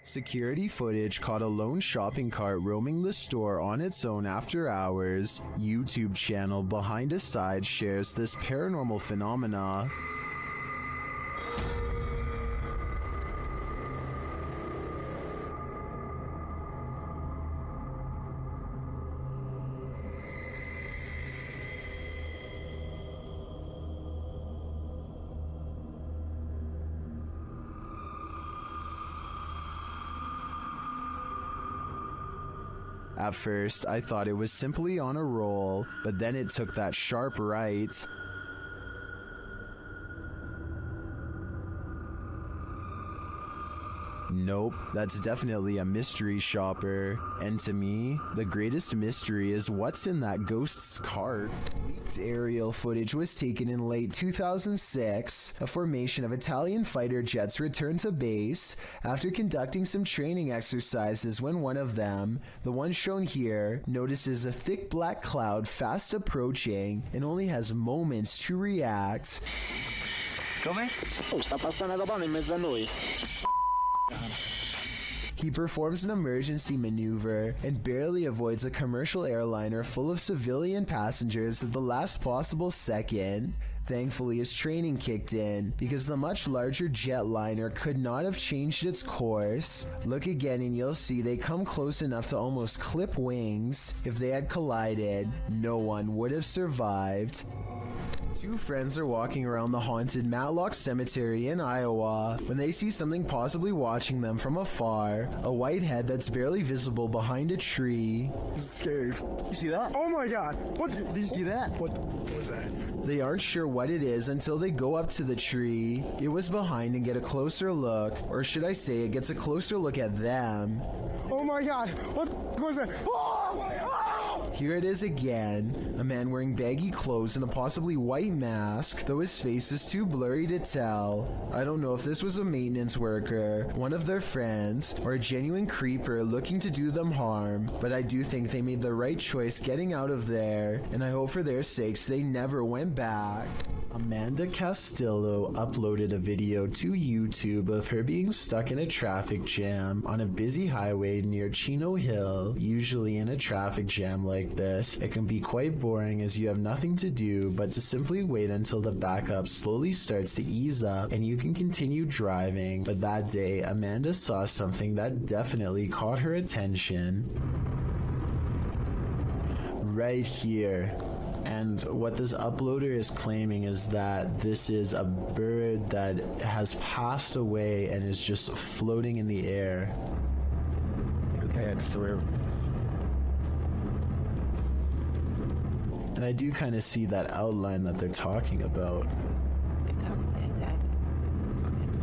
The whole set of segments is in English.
Security footage caught a lone shopping cart roaming the store on its own after hours. YouTube channel Behind a Side shares this paranormal phenomena. At first, I thought it was simply on a roll, but then it took that sharp right. Nope, that's definitely a mystery shopper. And to me, the greatest mystery is what's in that ghost's cart. Leaked aerial footage was taken in late 2006. A formation of Italian fighter jets returned to base after conducting some training exercises when one of them, the one shown here, notices a thick black cloud fast approaching and only has moments to react. Come? Oh, sta passando una donna in mezzo a noi. He performs an emergency maneuver and barely avoids a commercial airliner full of civilian passengers at the last possible second. Thankfully, his training kicked in because the much larger jetliner could not have changed its course. Look again and you'll see they come close enough to almost clip wings. If they had collided, no one would have survived. Two friends are walking around the haunted Matlock Cemetery in Iowa when they see something possibly watching them from afar, a white head that's barely visible behind a tree. This is scary. You see that? Oh my god! What? Did you see that? What was that? They aren't sure what it is until they go up to the tree. It was behind and get a closer look, or should I say it gets a closer look at them. Oh my god! What was that? Oh my god! Here it is again, a man wearing baggy clothes and a possibly white mask, though his face is too blurry to tell. I don't know if this was a maintenance worker, one of their friends, or a genuine creeper looking to do them harm, but I do think they made the right choice getting out of there, and I hope for their sakes they never went back. Amanda Castillo uploaded a video to YouTube of her being stuck in a traffic jam on a busy highway near Chino Hill. Usually in a traffic jam like this, it can be quite boring as you have nothing to do but to simply wait until the backup slowly starts to ease up and you can continue driving. But that day, Amanda saw something that definitely caught her attention. Right here. And what this uploader is claiming is that this is a bird that has passed away and is just floating in the air. Okay, I swear. And I do kind of see that outline that they're talking about.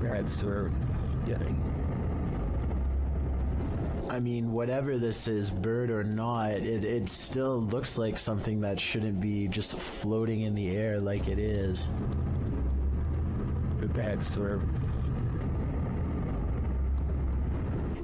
I swear. I mean, whatever this is, bird or not, it still looks like something that shouldn't be just floating in the air like it is. Bad swear.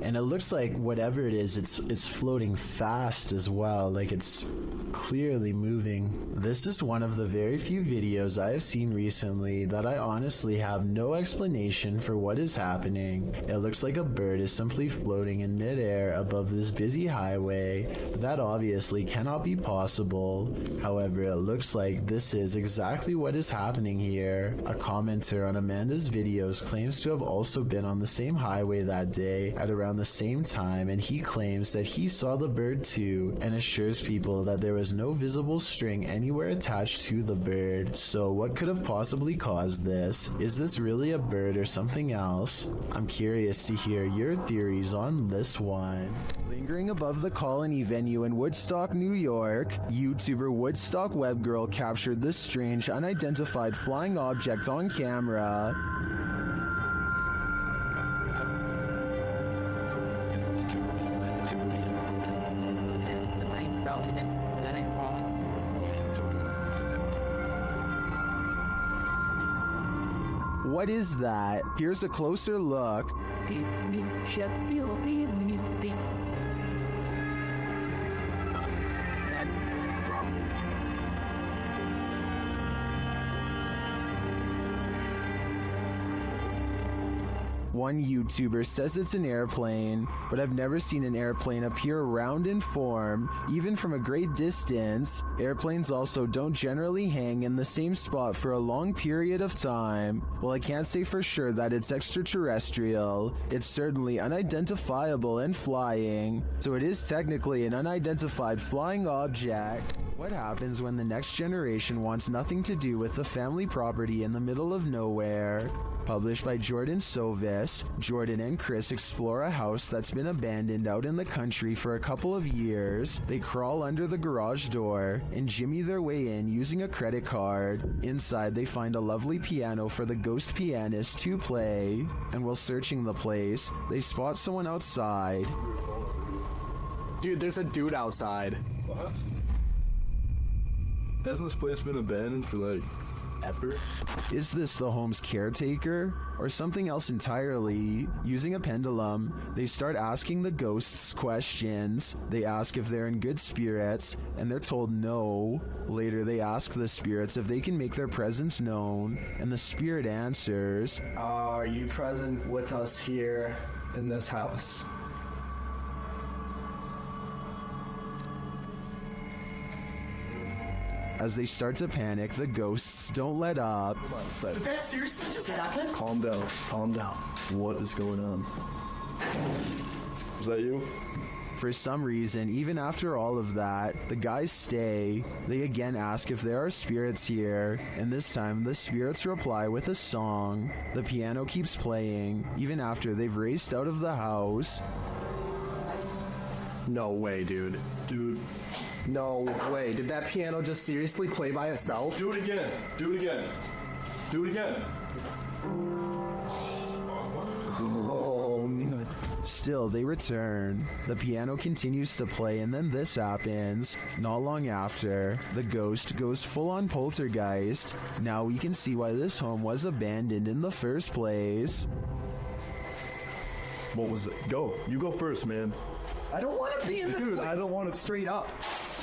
And it looks like whatever it is, it's floating fast as well, like it's clearly moving. This is one of the very few videos I have seen recently that I honestly have no explanation for what is happening. It looks like a bird is simply floating in midair above this busy highway, but that obviously cannot be possible. However, it looks like this is exactly what is happening here. A commenter on Amanda's videos claims to have also been on the same highway that day at around the same time, and he claims that he saw the bird too and assures people that there was no visible string anywhere attached to the bird. So what could have possibly caused this? Is this really a bird or something else? I'm curious to hear your theories on this one. Lingering above the Colony venue in Woodstock, New York, YouTuber Woodstock Webgirl captured this strange unidentified flying object on camera. What is that? Here's a closer look. One YouTuber says it's an airplane, but I've never seen an airplane appear round in form, even from a great distance. Airplanes also don't generally hang in the same spot for a long period of time. Well, I can't say for sure that it's extraterrestrial. It's certainly unidentifiable and flying, so it is technically an unidentified flying object. What happens when the next generation wants nothing to do with the family property in the middle of nowhere? Published by Jordan Sovis, Jordan and Chris explore a house that's been abandoned out in the country for a couple of years. They crawl under the garage door and jimmy their way in using a credit card. Inside, they find a lovely piano for the ghost pianist to play. And while searching the place, they spot someone outside. Dude, there's a dude outside. What? Hasn't this place been abandoned for like ever? Is this the home's caretaker or something else entirely? Using a pendulum, they start asking the ghosts questions. They ask if they're in good spirits, and they're told no. Later, they ask the spirits if they can make their presence known, and the spirit answers, Are you present with us here in this house? As they start to panic, the ghosts don't let up. Did that seriously just happen? Calm down. Calm down. What is going on? Is that you? For some reason, even after all of that, the guys stay. They again ask if there are spirits here, and this time the spirits reply with a song. The piano keeps playing, even after they've raced out of the house. No way, dude. Dude. No way. Did that piano just seriously play by itself? Do it again. Do it again. Do it again. Oh, no. Still, they return. The piano continues to play, and then this happens. Not long after, the ghost goes full-on poltergeist. Now we can see why this home was abandoned in the first place. What was it? Go. You go first, man. I don't want to be in this Dude, place. I don't want to. Straight up.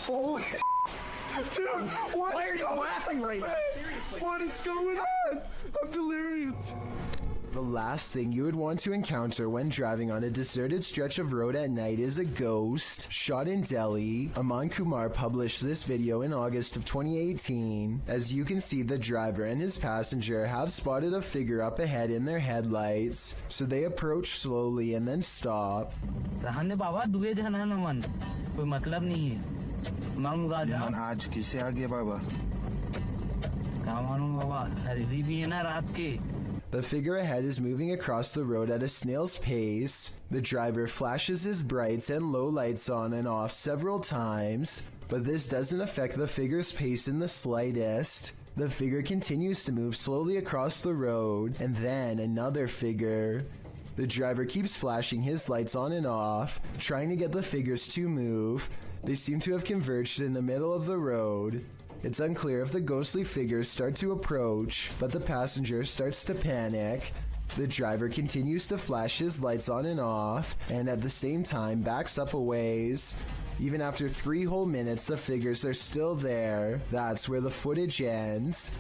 Holy dude, why are you laughing right now? Seriously. What is going on? I'm delirious. The last thing you would want to encounter when driving on a deserted stretch of road at night is a ghost. Shot in Delhi, Aman Kumar published this video in August of 2018. As you can see, the driver and his passenger have spotted a figure up ahead in their headlights, so they approach slowly and then stop. रहने बाबा दुए जन है ना मन कोई मतलब नहीं है मालूम जा आज किसे आगे बाबा क्या मालूम बाबा हरी भी है ना रात के. The figure ahead is moving across the road at a snail's pace. The driver flashes his brights and low lights on and off several times, but this doesn't affect the figure's pace in the slightest. The figure continues to move slowly across the road, and then another figure. The driver keeps flashing his lights on and off, trying to get the figures to move. They seem to have converged in the middle of the road. It's unclear if the ghostly figures start to approach, but the passenger starts to panic. The driver continues to flash his lights on and off, and at the same time backs up a ways. Even after 3 whole minutes, the figures are still there. That's where the footage ends.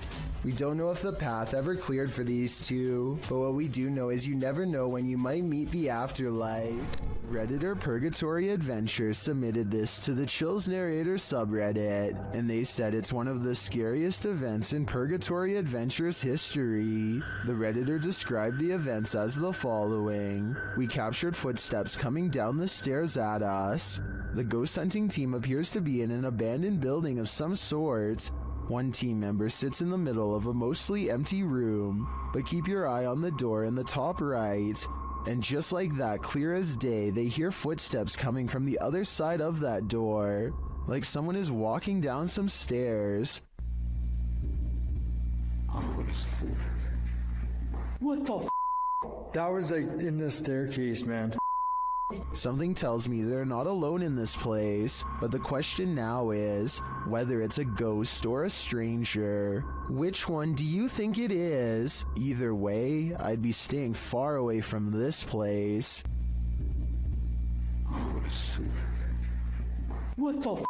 We don't know if the path ever cleared for these two, but what we do know is you never know when you might meet the afterlife. Redditor Purgatory Adventures submitted this to the Chills Narrator subreddit, and they said it's one of the scariest events in Purgatory Adventures history. The Redditor described the events as the following. We captured footsteps coming down the stairs at us. The ghost hunting team appears to be in an abandoned building of some sort. One team member sits in the middle of a mostly empty room, but keep your eye on the door in the top right. And just like that, clear as day, they hear footsteps coming from the other side of that door, like someone is walking down some stairs. What the f? That was like in the staircase, man. Something tells me they're not alone in this place, but the question now is whether it's a ghost or a stranger. Which one do you think it is? Either way, I'd be staying far away from this place. What the f?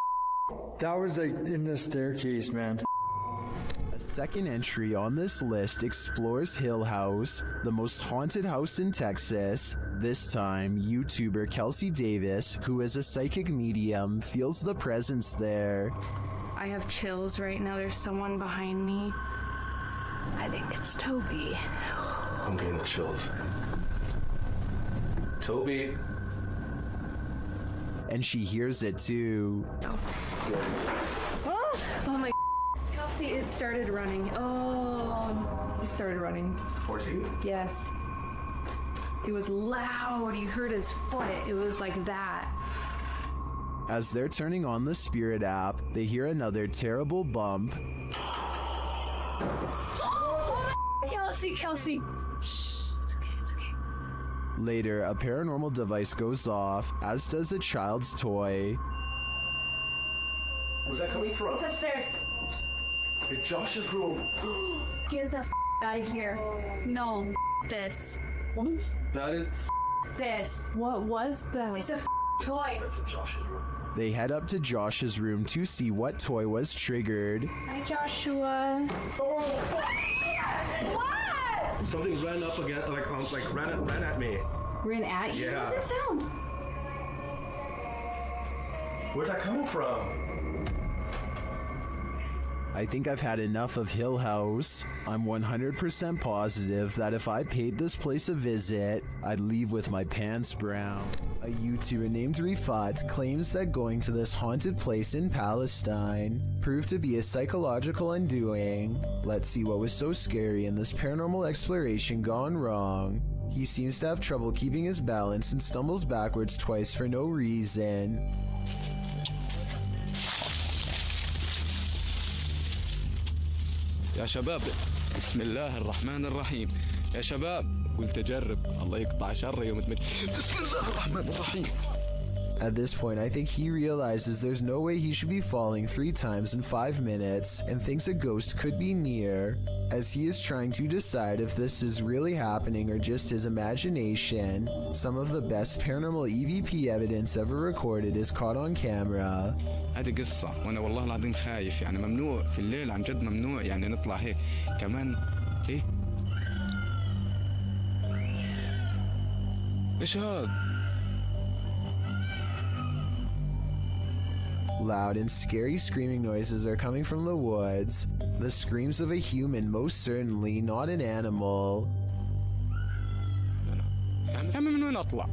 That was like in the staircase, man. A Second entry on this list explores Hill House, the most haunted house in Texas. This time, YouTuber Kelsey Davis, who is a psychic medium, feels the presence there. I have chills right now. There's someone behind me. I think it's Toby. I'm getting the chills. Toby. And she hears it too. Oh my. Kelsey, it started running. Oh, he started running. 14? Yes. It was loud. You heard his foot. It was like that. As they're turning on the Spirit app, they hear another terrible bump. Kelsey. Shh. It's okay. Later, a paranormal device goes off, as does a child's toy. Where's that coming from? It's upstairs. It's Josh's room. Get the out of here. No, this. That is. This. What was that? It's a toy. That's in Josh's room. They head up to Josh's room to see what toy was triggered. Hi, Joshua. What? Something ran up again, ran at me. Ran at you? Yeah. What's the sound? Where's that coming from? I think I've had enough of Hill House. I'm 100% positive that if I paid this place a visit, I'd leave with my pants brown. A YouTuber named Rifat claims that going to this haunted place in Palestine proved to be a psychological undoing. Let's see what was so scary in this paranormal exploration gone wrong. He seems to have trouble keeping his balance and stumbles backwards twice for no reason. يا شباب بسم الله الرحمن الرحيم يا شباب وانت جرب الله يقطع شر يوم تمت بسم الله الرحمن الرحيم. At this point, I think he realizes there's no way he should be falling 3 times in 5 minutes and thinks a ghost could be near, as he is trying to decide if this is really happening or just his imagination. Some of the best paranormal EVP evidence ever recorded is caught on camera. هذه قصة وانا والله العظيم خايف يعني ممنوع في الليل عن جد ممنوع يعني نطلع هيك كمان ايه ايش هاد؟ Loud and scary screaming noises are coming from the woods. The screams of a human, most certainly not an animal. يعني من وين اطلع؟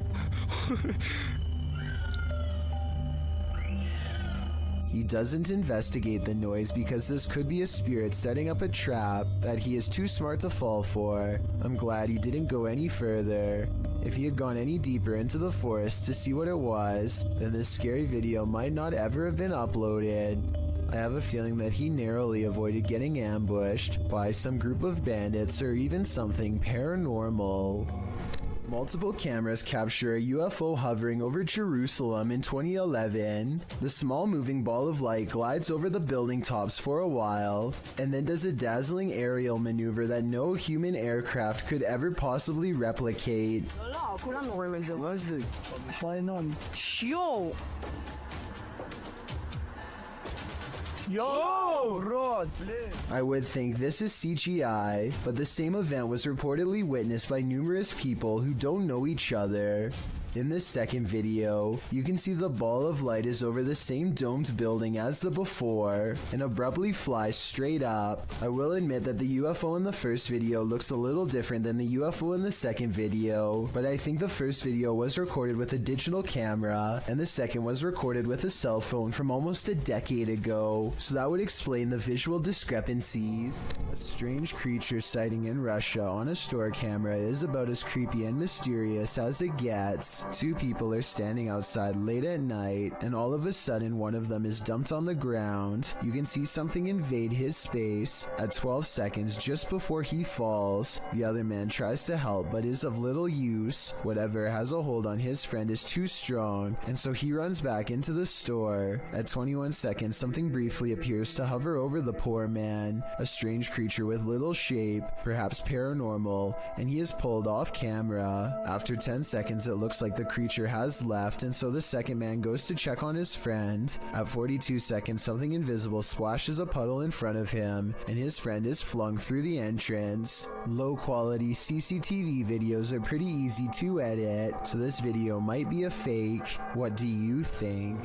He doesn't investigate the noise because this could be a spirit setting up a trap that he is too smart to fall for. I'm glad he didn't go any further. If he had gone any deeper into the forest to see what it was, then this scary video might not ever have been uploaded. I have a feeling that he narrowly avoided getting ambushed by some group of bandits or even something paranormal. Multiple cameras capture a UFO hovering over Jerusalem in 2011. The small moving ball of light glides over the building tops for a while, and then does a dazzling aerial maneuver that no human aircraft could ever possibly replicate. Yo, Rod. I would think this is CGI, but the same event was reportedly witnessed by numerous people who don't know each other. In this second video, you can see the ball of light is over the same domed building as the before and abruptly flies straight up. I will admit that the UFO in the first video looks a little different than the UFO in the second video, but I think the first video was recorded with a digital camera and the second was recorded with a cell phone from almost a decade ago, so that would explain the visual discrepancies. A strange creature sighting in Russia on a store camera is about as creepy and mysterious as it gets. 2 people are standing outside late at night, and all of a sudden one of them is dumped on the ground. You can see something invade his space. At 12 seconds, just before he falls, the other man tries to help but is of little use. Whatever has a hold on his friend is too strong, and so he runs back into the store. At 21 seconds, something briefly appears to hover over the poor man, a strange creature with little shape, perhaps paranormal, and he is pulled off camera. After 10 seconds, it looks like like the creature has left, and so the second man goes to check on his friend. At 42 seconds, something invisible splashes a puddle in front of him, and his friend is flung through the entrance. Low quality CCTV videos are pretty easy to edit, so this video might be a fake. What do you think?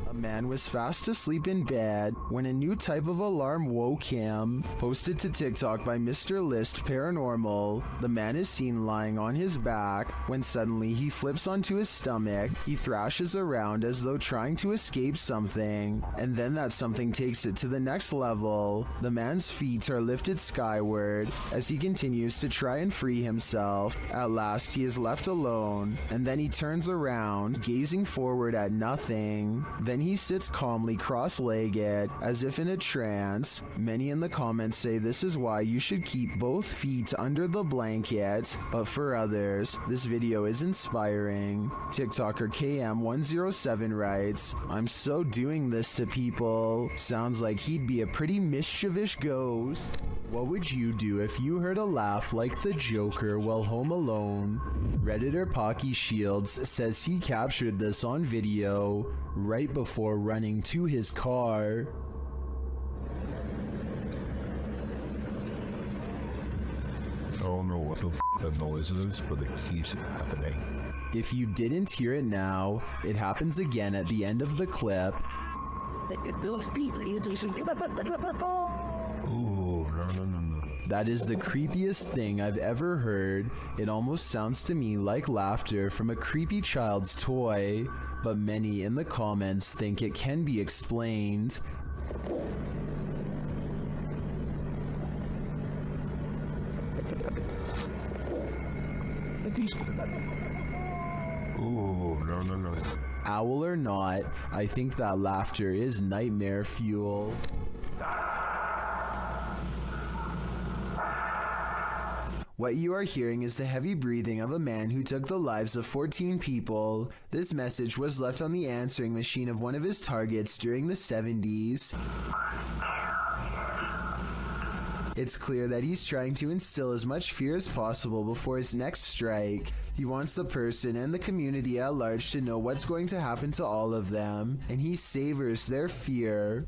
A man was fast asleep in bed when a new type of alarm woke him. Posted to TikTok by Mr. List Paranormal. The man is seen lying on his back when suddenly he flips onto his stomach. He thrashes around as though trying to escape something, and then that something takes it to the next level. The man's feet are lifted skyward as he continues to try and free himself. At last he is left alone, and then he turns around, gazing forward at nothing. Then he sits calmly cross-legged, as if in a trance. Many in the comments say this is why you should keep both feet under the blanket, but for others, this video is inspiring. TikToker KM107 writes, "I'm so doing this to people. Sounds like he'd be a pretty mischievous ghost." What would you do if you heard a laugh like the Joker while home alone? Redditor Pocky Shields says he captured this on video right before running to his car. I don't know what the that noise is, but it keeps happening. If you didn't hear it now, it happens again at the end of the clip. Ooh, no. That is the creepiest thing I've ever heard. It almost sounds to me like laughter from a creepy child's toy, but many in the comments think it can be explained. Ooh, no. Owl or not, I think that laughter is nightmare fuel. What you are hearing is the heavy breathing of a man who took the lives of 14 people. This message was left on the answering machine of one of his targets during the 70s. It's clear that he's trying to instill as much fear as possible before his next strike. He wants the person and the community at large to know what's going to happen to all of them, and he savors their fear.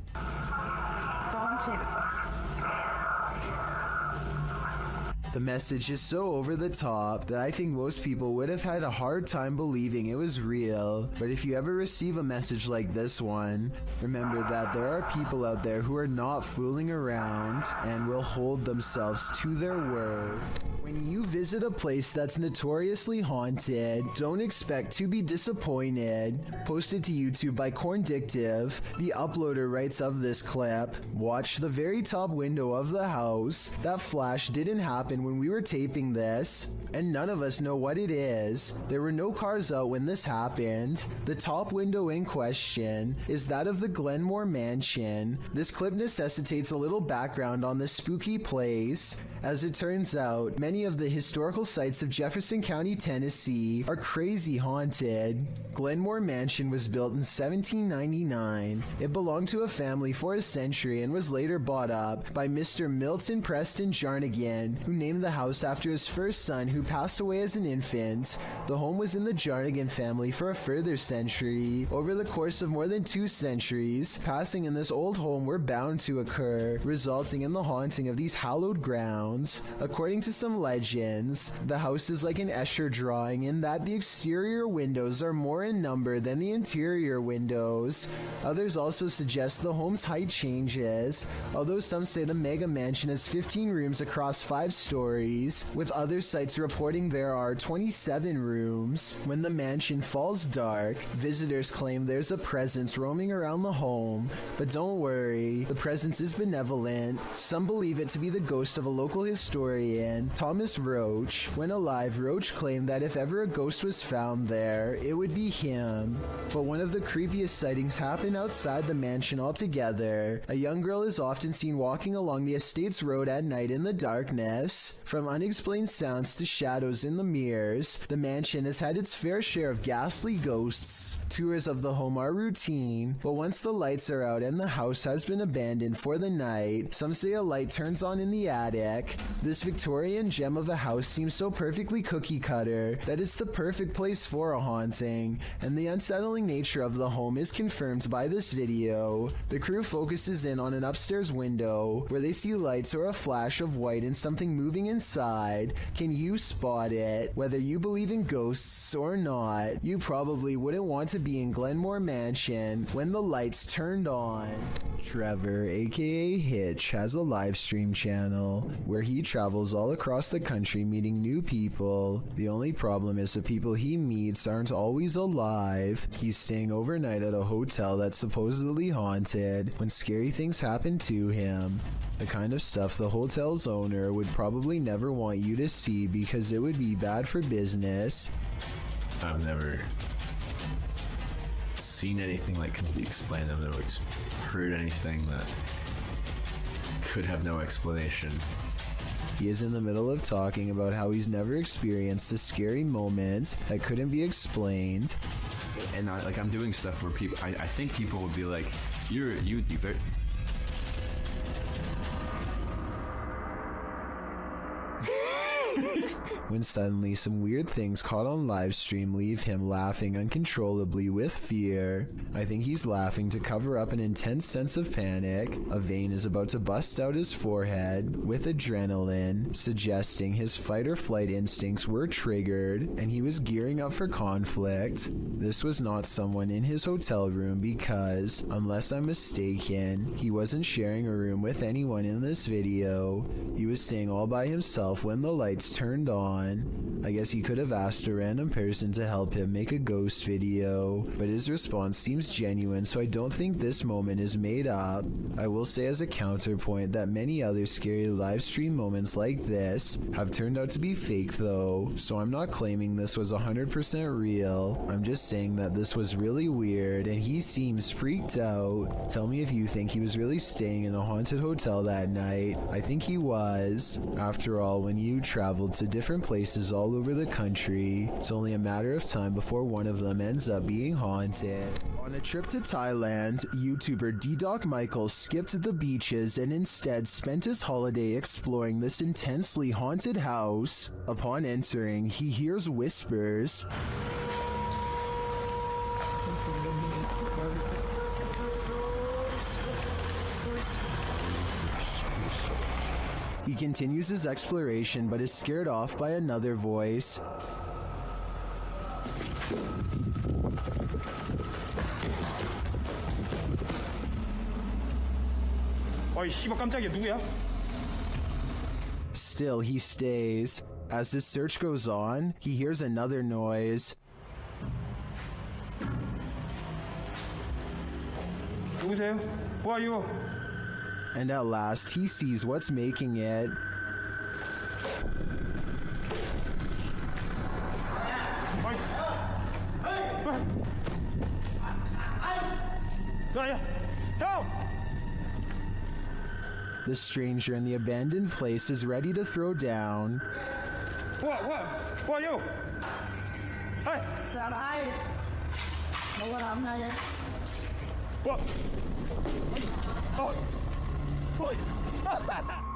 The message is so over the top that I think most people would have had a hard time believing it was real. But if you ever receive a message like this one, remember that there are people out there who are not fooling around and will hold themselves to their word. When you visit a place that's notoriously haunted, don't expect to be disappointed. Posted to YouTube by Corndictive, the uploader writes of this clip, "Watch the very top window of the house. That flash didn't happen when we were taping this, and none of us know what it is. There were no cars out when this happened. The top window in question is that of the Glenmore Mansion. This clip necessitates a little background on this spooky place. As it turns out, many of the historical sites of Jefferson County, Tennessee are crazy haunted. Glenmore Mansion was built in 1799. It belonged to a family for a century and was later bought up by Mr. Milton Preston Jarnigan, who named the house after his first son who passed away as an infant. The home was in the Jarnigan family for a further century. Over the course of more than 2 centuries, passing in this old home were bound to occur, resulting in the haunting of these hallowed grounds. According to some legends, the house is like an Escher drawing in that the exterior windows are more in number than the interior windows. Others also suggest the home's height changes, although some say the mega mansion has 15 rooms across 5 stories, with other sites reporting there are 27 rooms. When the mansion falls dark, visitors claim there's a presence roaming around the home, but don't worry, the presence is benevolent. Some believe it to be the ghost of a local historian, Thomas Roach. When alive, Roach claimed that if ever a ghost was found there, it would be him. But one of the creepiest sightings happened outside the mansion altogether. A young girl is often seen walking along the estate's road at night in the darkness. From unexplained sounds to shadows in the mirrors, the mansion has had its fair share of ghastly ghosts. Tours of the home are routine, but once the lights are out and the house has been abandoned for the night, some say a light turns on in the attic. This Victorian gem of a house seems so perfectly cookie cutter that it's the perfect place for a haunting, and the unsettling nature of the home is confirmed by this video. The crew focuses in on an upstairs window where they see lights or a flash of white and something moving inside. Can you spot it? Whether you believe in ghosts or not, you probably wouldn't want to be in Glenmore Mansion when the lights turned on. Trevor, aka Hitch, has a live stream channel where he travels all across the country meeting new people. The only problem is the people he meets aren't always alive. He's staying overnight at a hotel that's supposedly haunted when scary things happen to him. The kind of stuff the hotel's owner would probably never want you to see because it would be bad for business. I've never seen anything like can be explained. I've never heard anything that could have no explanation. He is in the middle of talking about how he's never experienced a scary moment that couldn't be explained. And I'm doing stuff where people, I think people would be like, you'd be very... When suddenly some weird things caught on live stream leave him laughing uncontrollably with fear. I think he's laughing to cover up an intense sense of panic. A vein is about to bust out his forehead with adrenaline, suggesting his fight or flight instincts were triggered and he was gearing up for conflict. This was not someone in his hotel room because, unless I'm mistaken, he wasn't sharing a room with anyone in this video. He was staying all by himself when the lights turned on. I guess he could have asked a random person to help him make a ghost video, but his response seems genuine, so I don't think this moment is made up. I will say as a counterpoint that many other scary live stream moments like this have turned out to be fake though, so I'm not claiming this was 100% real. I'm just saying that this was really weird and he seems freaked out. Tell me if you think he was really staying in a haunted hotel that night. I think he was. After all, when you traveled to different places all over the country, it's only a matter of time before one of them ends up being haunted. On a trip to Thailand, YouTuber D-Doc Michael skipped the beaches and instead spent his holiday exploring this intensely haunted house. Upon entering, he hears whispers. He continues his exploration but is scared off by another voice. Still, he stays. As his search goes on, he hears another noise. And at last, he sees what's making it. The stranger in the abandoned place is ready to throw down. What you? Hey! Said I. Know what I'm not yet. What? Oh.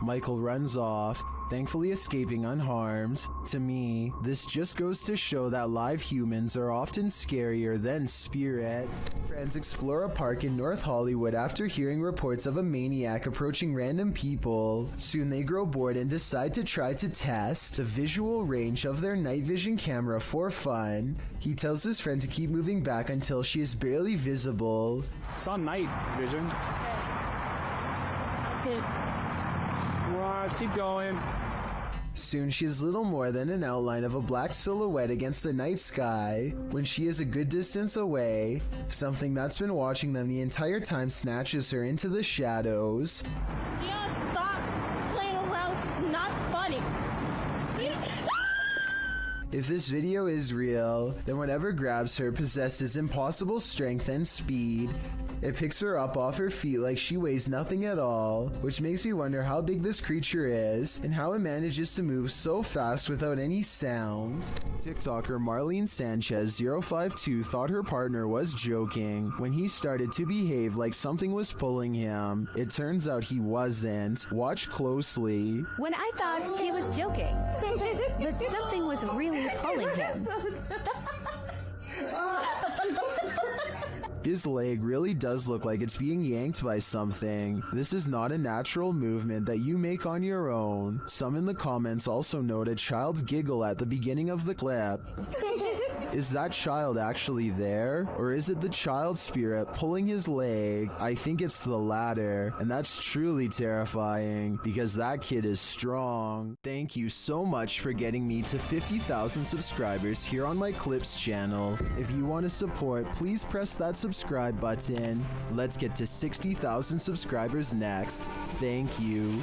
Michael runs off, thankfully escaping unharmed. To me, this just goes to show that live humans are often scarier than spirits. Friends explore a park in North Hollywood after hearing reports of a maniac approaching random people. Soon they grow bored and decide to try to test the visual range of their night vision camera for fun. He tells his friend to keep moving back until she is barely visible. It's on night vision. Keep going. Soon she is little more than an outline of a black silhouette against the night sky. When she is a good distance away, something that's been watching them the entire time snatches her into the shadows. Just stop playing around. It's not funny. If this video is real, then whatever grabs her possesses impossible strength and speed. It picks her up off her feet like she weighs nothing at all, which makes me wonder how big this creature is and how it manages to move so fast without any sound. TikToker Marlene Sanchez 052 thought her partner was joking when he started to behave like something was pulling him. It turns out he wasn't. Watch closely. When I thought he was joking. But something was really pulling him. His leg really does look like it's being yanked by something. This is not a natural movement that you make on your own. Some in the comments also note a child's giggle at the beginning of the clip. Is that child actually there? Or is it the child spirit pulling his leg? I think it's the latter, and that's truly terrifying because that kid is strong. Thank you so much for getting me to 50,000 subscribers here on my Clips channel. If you want to support, please press that subscribe button. Let's get to 60,000 subscribers next. Thank you.